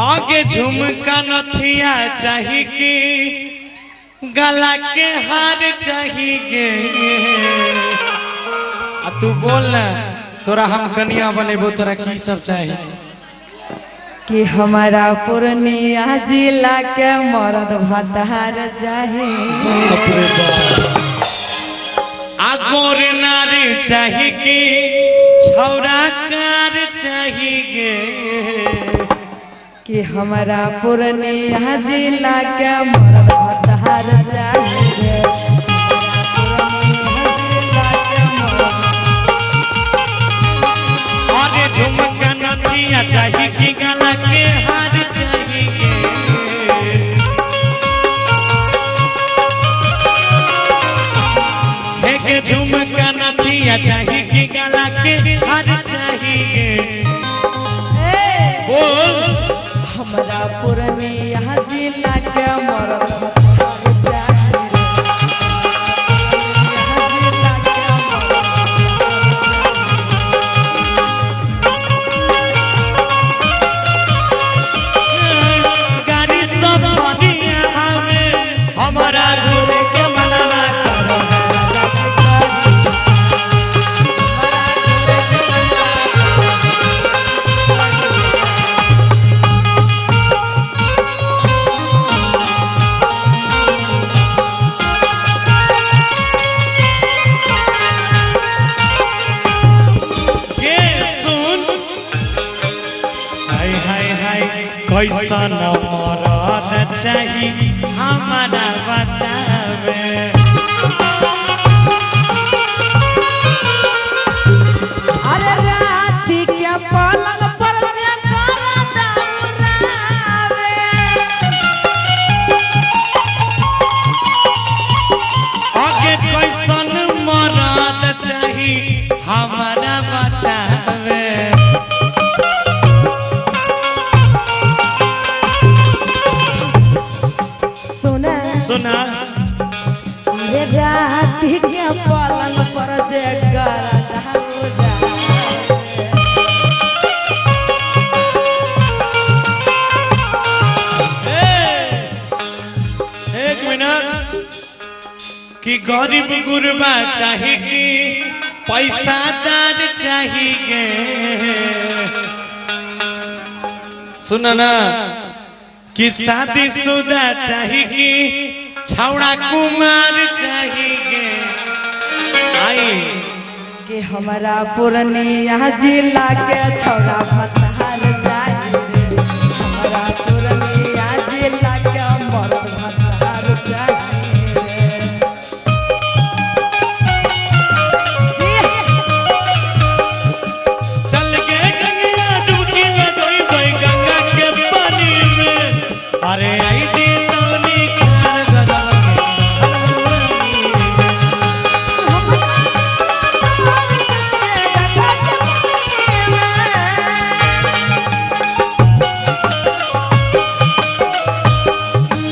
आगे झुमका नथिया चाहिए कि गला के हार चाहिए। तू बोल ना, तोरा हम कन्या बनेबो, तोरा की सब चाहिए? कि हमारा पूर्णिया जिला के मर्द भतार चाहिए। आगोर नारी चाहिए कि छौरा कार चाहिए। कि हमारा पूर्णिया जिला के मर्द भतार चाहिए। आगे झुमका नथिया चाहिए कि गला के हार चाहिए। के झुमका नथिया चाहिए कि गला के हार चाहिए। बोल हमारा पूर्णिया जिला के मर्द भतार चाहिए। गाड़ी सब बढ़िया हवे हमारा घूमे के मनवा करो। कैसन मरद चाहिए हमारा बतावे। अरे राती के पलंग पर जे दौड़ावे। आगे कैसन मरद चाहिए हमारा बतावे। सुना ये राती के पलंग पर जे एक मिनट कि गरीब गुरबा चाहिए कि पैसादार चाहिए। सुना ना कि शादीशुदा चाहिए कि छौड़ा कुमार चाहिए। आई कि हमारा पूर्णिया जिला के छौड़ा भतार चाहिए। हमारा पूर्णिया जिला के मर्द भतार चाहिए। चल के गंगा डुबकी लगई गई गंगा के पानी में। अरे आई दी तोनी कार गदा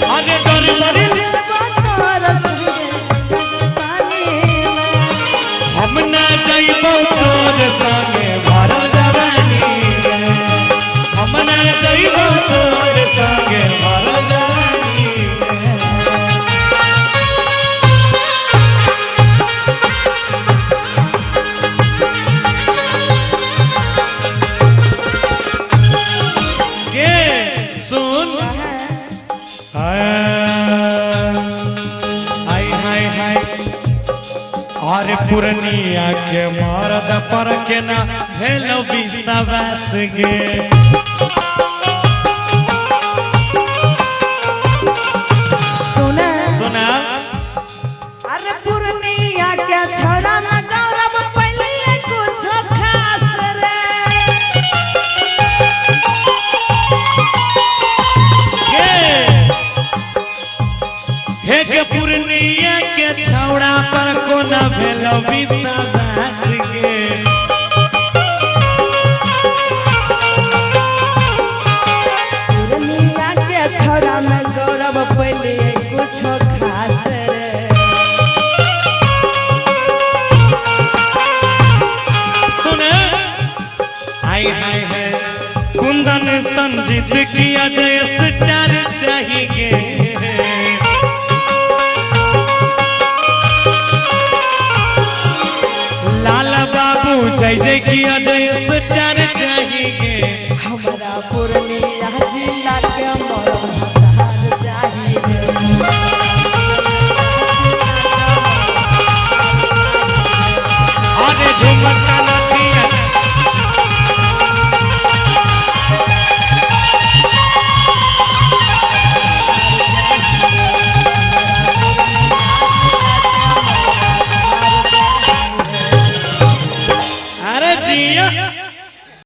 आगे डर मरी हम ना जाइबो तोर संगे भरल जवानी में। हम ना जाइबो तोर संगे भरल जवानी में। के सुन हाय हाय हाय और पूर्णिया के मर्द पर के ना भेलो विश्वास गे। सुना अरे पूर्णिया के छौड़ा में गौरव पहले कुछ खास रे। हे के पूर्णिया के छौड़ा पर कोना भेलो विश्वास गे। पूर्णिया के छौड़ा में गौरव पहले कुछ खास रे। सुन हाय हाय हाय कुंद कुंदन संजीत किया जय स्टार चाहिए लाला बाबू जय जय किया जय स्टार चाहिए हमारा पूर्णिया जिला के मरम हतार चाहिए अरे झुमका